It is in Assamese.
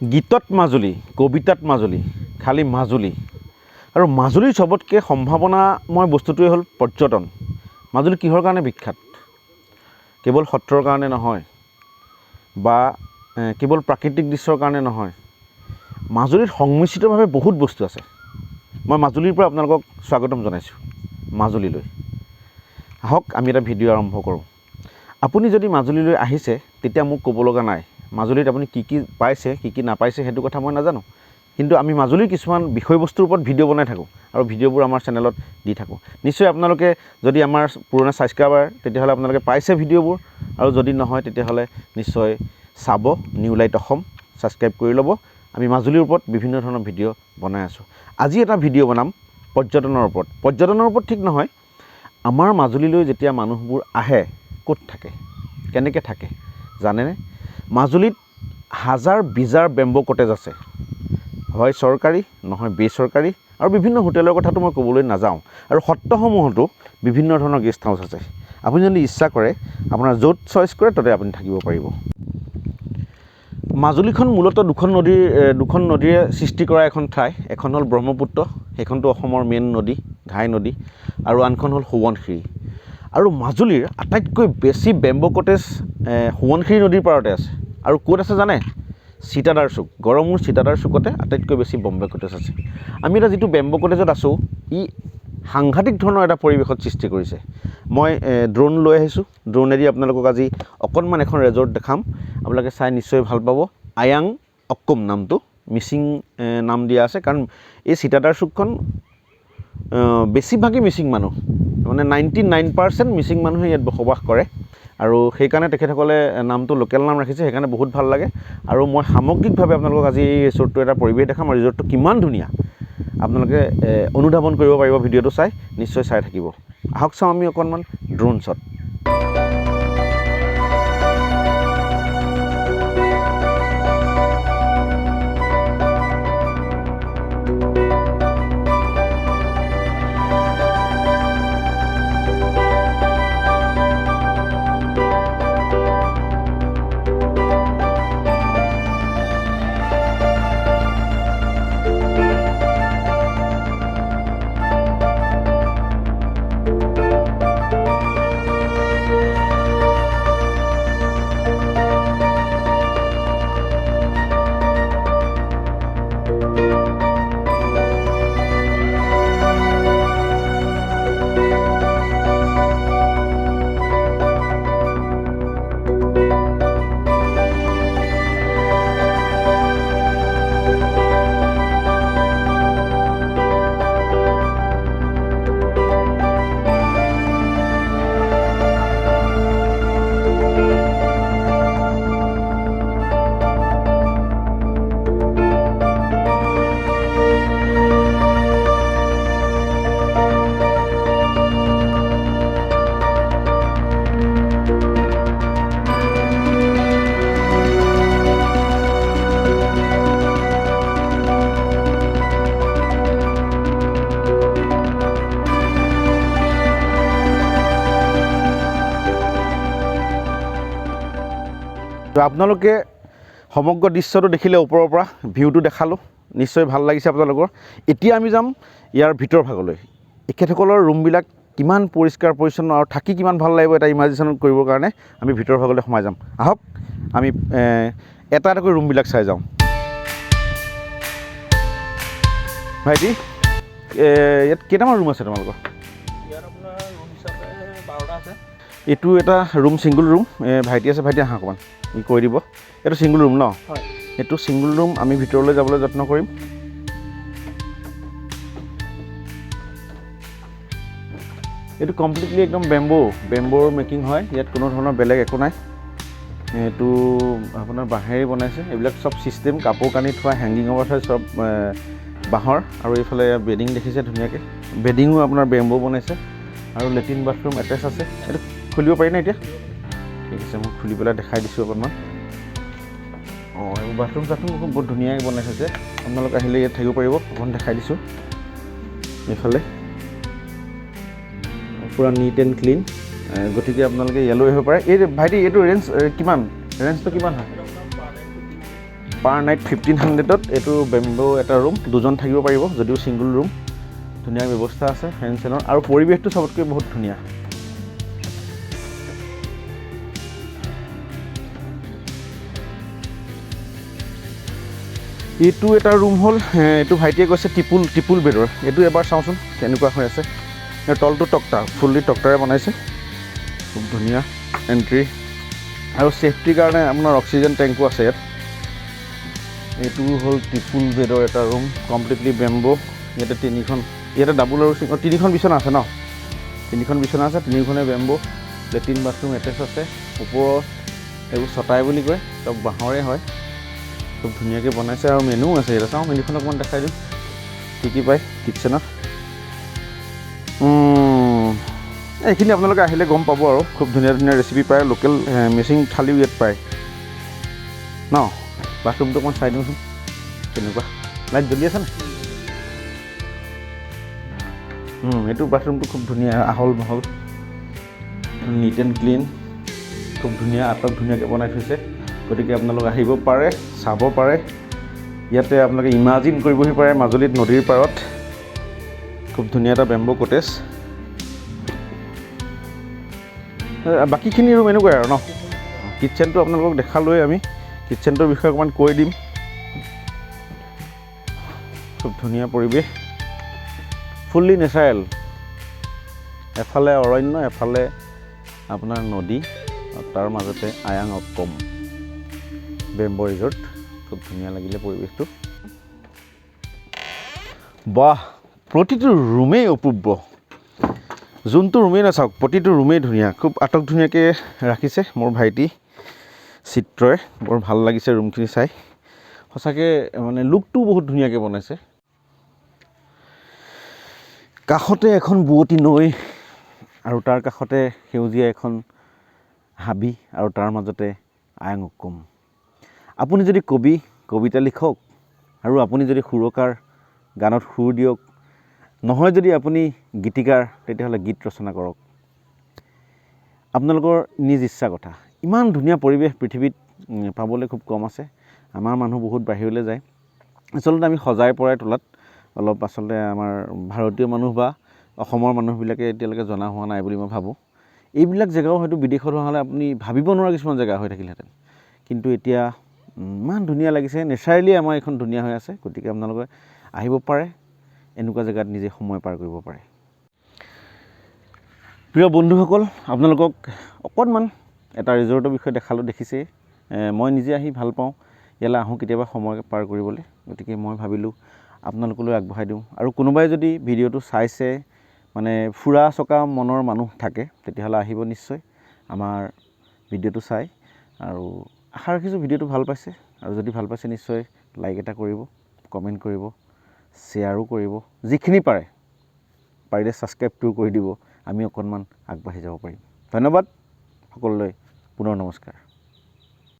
গীতত মাজুলী, কবিতাত মাজুলী, খালি মাজুলী। আৰু মাজুলীৰ চবতকৈ সম্ভাৱনাময় বস্তুটোৱে হ'ল পৰ্যটন। মাজুলী কিহৰ কাৰণে বিখ্যাত? কেৱল সত্ৰৰ কাৰণে নহয় বা কেৱল প্ৰাকৃতিক দৃশ্যৰ কাৰণে নহয়। মাজুলীত সংমিশ্ৰিতভাৱে বহুত বস্তু আছে। মই মাজুলীৰ পৰা আপোনালোকক স্বাগতম জনাইছোঁ মাজুলীলৈ। আহক আমি এটা ভিডিঅ' আৰম্ভ কৰোঁ। আপুনি যদি মাজুলীলৈ আহিছে তেতিয়া মোক ক'ব লগা নাই মাজুলীত আপুনি কি কি পাইছে কি কি নাপাইছে সেইটো কথা মই নাজানো, কিন্তু আমি মাজুলীৰ কিছুমান বিষয়বস্তুৰ ওপৰত ভিডিঅ' বনাই থাকোঁ আৰু ভিডিঅ'বোৰ আমাৰ চেনেলত দি থাকোঁ। নিশ্চয় আপোনালোকে যদি আমাৰ পুৰণা ছাবস্ক্ৰাইবাৰ তেতিয়াহ'লে আপোনালোকে পাইছে ভিডিঅ'বোৰ, আৰু যদি নহয় তেতিয়াহ'লে নিশ্চয় চাব নিউ লাইট অসম, ছাবস্ক্ৰাইব কৰি ল'ব। আমি মাজুলীৰ ওপৰত বিভিন্ন ধৰণৰ ভিডিঅ' বনাই আছোঁ। আজি এটা ভিডিঅ' বনাম পৰ্যটনৰ ওপৰত। পৰ্যটনৰ ওপৰত ঠিক নহয়, আমাৰ মাজুলীলৈ যেতিয়া মানুহবোৰ আহে ক'ত থাকে, কেনেকৈ থাকে জানেনে? মাজুলীত হাজাৰ বিজাৰ বেম্বো কটেজ আছে, হয় চৰকাৰী নহয় বেচৰকাৰী, আৰু বিভিন্ন হোটেলৰ কথাটো মই ক'বলৈ নাযাওঁ। আৰু সত্ৰসমূহতো বিভিন্ন ধৰণৰ গেষ্ট হাউচ আছে। আপুনি যদি ইচ্ছা কৰে আপোনাৰ য'ত চইচ কৰে তাতে আপুনি থাকিব পাৰিব। মাজুলীখন মূলতঃ দুখন নদীৰে সৃষ্টি কৰা এখন ঠাই। এখন হ'ল ব্ৰহ্মপুত্ৰ, সেইখনটো অসমৰ মেইন নদী, ঘাই নদী, আৰু আনখন হ'ল সোৱণশিৰি। আৰু মাজুলীৰ আটাইতকৈ বেছি বেম্বো কটেজ সোৱণশিৰি নদীৰ পাৰতে আছে। আৰু ক'ত আছে জানে? চিতাদাৰ চুক, গড়মূৰ চিতাদাৰ চুকতে আটাইতকৈ বেছি বেম্বো কটেজ আছে। আমি এতিয়া যিটো বেম্বো কটেজত আছোঁ, ই সাংঘাতিক ধৰণৰ এটা পৰিৱেশত সৃষ্টি কৰিছে। মই ড্ৰোন লৈ আহিছোঁ, ড্ৰোনেদি আপোনালোকক আজি অকণমান এখন ৰেজৰ্ট দেখাম। আপোনালোকে চাই নিশ্চয় ভাল পাব। আয়াং অক্কুম নামটো, মিচিং নাম দিয়া আছে, কাৰণ এই চিতাদাৰ চুকখন বেছিভাগেই মিচিং মানুহ, মানে 99% মিচিং মানুহে ইয়াত বসবাস কৰে, আৰু সেইকাৰণে তেখেতসকলে নামটো লোকেল নাম ৰাখিছে, সেইকাৰণে বহুত ভাল লাগে। আৰু মই সামগ্ৰিকভাৱে আপোনালোকক আজি এই ৰিজৰ্টটো এটা পৰিৱেশ দেখাম, আৰু ৰিজৰ্টটো কিমান ধুনীয়া আপোনালোকে অনুধাৱন কৰিব পাৰিব ভিডিঅ'টো চাই। নিশ্চয় চাই থাকিব। আহক চাওঁ আমি অকণমান ড্ৰোন শ্বট। আপোনালোকে সমগ্ৰ দৃশ্যটো দেখিলে, ওপৰৰ পৰা ভিউটো দেখালোঁ, নিশ্চয় ভাল লাগিছে আপোনালোকৰ। এতিয়া আমি যাম ইয়াৰ ভিতৰ ভাগলৈ। এখেতসকলৰ ৰুমবিলাক কিমান পৰিষ্কাৰ পৰিচ্ছন্ন আৰু থাকি কিমান ভাল লাগিব এটা ইমাজিনেশ্যন কৰিবৰ কাৰণে আমি ভিতৰ ভাগলৈ সোমাই যাম। আহক আমি এটা এটাকৈ ৰুমবিলাক চাই যাওঁ। ভাইটি, ইয়াত কেইটামান ৰুম আছে তোমালোকৰ? ইয়াত আপোনাৰ ৰুম হিচাপে 12টা আছে। এইটো এটা ৰুম, ছিংগুল ৰুম। ভাইটি আছে, ভাইটি আহা অকণমান ই কৰি দিব। এইটো ছিংগুল ৰুম ন? হয়, এইটো ছিংগুল ৰুম। আমি ভিতৰলৈ যাবলৈ যত্ন কৰিম। এইটো কমপ্লিটলি একদম বেম্ব'ৰ মেকিং হয়। ইয়াত কোনো ধৰণৰ বেলেগ একো নাই। এইটো আপোনাৰ বাঁহেৰে বনাইছে। এইবিলাক চব ছিষ্টেম, কাপোৰ কানি থোৱা, হেংগিঙৰ পৰা থোৱা চব বাঁহৰ। আৰু এইফালে বেডিং দেখিছে ধুনীয়াকৈ, বেডিঙো আপোনাৰ বেম্বো বনাইছে। আৰু লেট্ৰিন বাথৰুম এটেচ আছে। এইটো খুলিব পাৰি নে এতিয়া? ঠিক আছে, মই খুলি পেলাই দেখাই দিছোঁ অকণমান। এইবোৰ বাথৰুম চাথৰুম বহুত ধুনীয়াকৈ বনাই থৈছে। আপোনালোকে আহিলে ইয়াত থাকিব পাৰিব। অকণমান দেখাই দিছোঁ। এইফালে পূৰা নিট এণ্ড ক্লিন, গতিকে আপোনালোকে ইয়ালৈ আহিব পাৰে। এই ভাইটি, এইটো ৰেঞ্জটো কিমান হয়? পাৰ নাইট 1500ত এইটো বেম্বো এটা ৰুম, দুজন থাকিব পাৰিব যদিও ছিংগল ৰুম। ধুনীয়া ব্যৱস্থা আছে ফেন চেনৰ, আৰু পৰিৱেশটো চবতকৈ বহুত ধুনীয়া। এইটো এটা ৰুম হ'ল, এইটো ভাইটিয়ে কৈছে টিপুল বেডৰ। এইটো এবাৰ চাওঁচোন কেনেকুৱা হৈ আছে। তলটো টক্টা, ফুল্লি টক্টাৰে বনাইছে, খুব ধুনীয়া এণ্ট্ৰি, আৰু ছেফটিৰ কাৰণে আপোনাৰ অক্সিজেন টেংকো আছে ইয়াত। এইটো হ'ল টিপুল বেডৰ এটা ৰুম, কমপ্লিটলি বেম্বো। ইয়াতে ডাবুল আৰু তিনিখন বিচনা আছে ন, তিনিখন বিচনা আছে, তিনিখনে বেম্বো। লেট্ৰিন বাথৰুম এটেচ আছে। ওপৰত এইবোৰ চটাই বুলি কয়, চব বাঁহৰে হয়, খুব ধুনীয়াকৈ বনাইছে। আৰু মেনু আছে ইয়াতে, চাওঁ মেনুখন অকণমান দেখাই দিওঁ কি পায় কিটচেনত। এইখিনি আপোনালোকে আহিলে গম পাব আৰু খুব ধুনীয়া ধুনীয়া ৰেচিপি পায়। লোকেল মিচিং থালিও ইয়াত পায় ন। বাথৰুমটো অকণমান চাই দিওঁচোন কেনেকুৱা, লাইট জ্বলি আছে নে? এইটো বাথৰুমটো খুব ধুনীয়া, আহল বহল, নিট এণ্ড ক্লিন, খুব ধুনীয়া, আটক ধুনীয়াকৈ বনাই থৈছে। গতিকে আপোনালোক আহিব পাৰে, চাব পাৰে। ইয়াতে আপোনালোকে ইমাজিন কৰিবহি পাৰে মাজুলীত নদীৰ পাৰত খুব ধুনীয়া এটা বেম্বো কটেজ। বাকীখিনি ৰুম এনেকুৱাই আৰু ন। কিটচেনটো আপোনালোকক দেখালোৱে আমি, কিটচেনটোৰ বিষয়ে অকণমান কৈ দিম। খুব ধুনীয়া পৰিৱেশ, ফুল্লি নেচাৰেল, এফালে অৰণ্য, এফালে আপোনাৰ নদী, তাৰ মাজতে আয়াং অকম বেম্বো ৰিজৰ্ট। খুব ধুনীয়া লাগিলে পৰিৱেশটো। বাহ, প্ৰতিটো ৰুমেই অপূৰ্ব, যোনটো ৰুমেই নাচাওক প্ৰতিটো ৰুমেই ধুনীয়া। খুব আটক ধুনীয়াকৈ ৰাখিছে মোৰ ভাইটি চিত্ৰই, বৰ ভাল লাগিছে ৰুমখিনি চাই। সঁচাকৈ মানে লুকটো বহুত ধুনীয়াকৈ বনাইছে। কাষতে এখন বুৱতী নৈ, আৰু তাৰ কাষতে সেউজীয়া এখন হাবি, আৰু তাৰ মাজতে আয়াং অকম। আপুনি যদি কবিতা লিখক, আৰু আপুনি যদি সুৰকাৰ গানত সুৰ দিয়ক, নহয় যদি আপুনি গীতিকাৰ, তেতিয়াহ'লে গীত ৰচনা কৰক। আপোনালোকৰ নিজ ইচ্ছা কথা। ইমান ধুনীয়া পৰিৱেশ পৃথিৱীত পাবলৈ খুব কম আছে। আমাৰ মানুহ বহুত বাহিৰলৈ যায়। আচলতে আমি সজাই পৰাই তোলাত অলপ আচলতে আমাৰ ভাৰতীয় মানুহ বা অসমৰ মানুহবিলাকে এতিয়ালৈকে জনা হোৱা নাই বুলি মই ভাবোঁ। এইবিলাক জেগাও হয়তো বিদেশত হোৱা হ'লে আপুনি ভাবিব নোৱাৰা কিছুমান জেগা হৈ থাকিলহেঁতেন। কিন্তু এতিয়া ইমান ধুনীয়া লাগিছে, নেচাৰেলি আমাৰ এইখন ধুনীয়া হৈ আছে। গতিকে আপোনালোকে আহিব পাৰে, এনেকুৱা জেগাত নিজে সময় পাৰ কৰিব পাৰে। প্ৰিয় বন্ধুসকল, আপোনালোকক অকণমান এটা ৰিজৰ্টৰ বিষয়ে দেখালোঁ, দেখিছেই। মই নিজে আহি ভাল পাওঁ, ইয়ালৈ আহোঁ কেতিয়াবা সময় পাৰ কৰিবলৈ। গতিকে মই ভাবিলোঁ আপোনালোকলৈ আগবঢ়াই দিওঁ। আৰু কোনোবাই যদি ভিডিঅ'টো চাইছে, মানে ফুৰা চকা মনৰ মানুহ থাকে, তেতিয়াহ'লে আহিব নিশ্চয় আমাৰ ভিডিঅ'টো চাই। আৰু আশা ৰাখিছোঁ ভিডিঅ'টো ভাল পাইছে, আৰু যদি ভাল পাইছে নিশ্চয় লাইক এটা কৰিব, কমেণ্ট কৰিব, শ্বেয়াৰো কৰিব, যিখিনি পাৰে, পাৰিলে ছাবস্ক্ৰাইবটো কৰি দিব। আমি অকণমান আগবাঢ়ি যাব পাৰিম। ধন্যবাদ সকলোলৈ, পুনৰ নমস্কাৰ।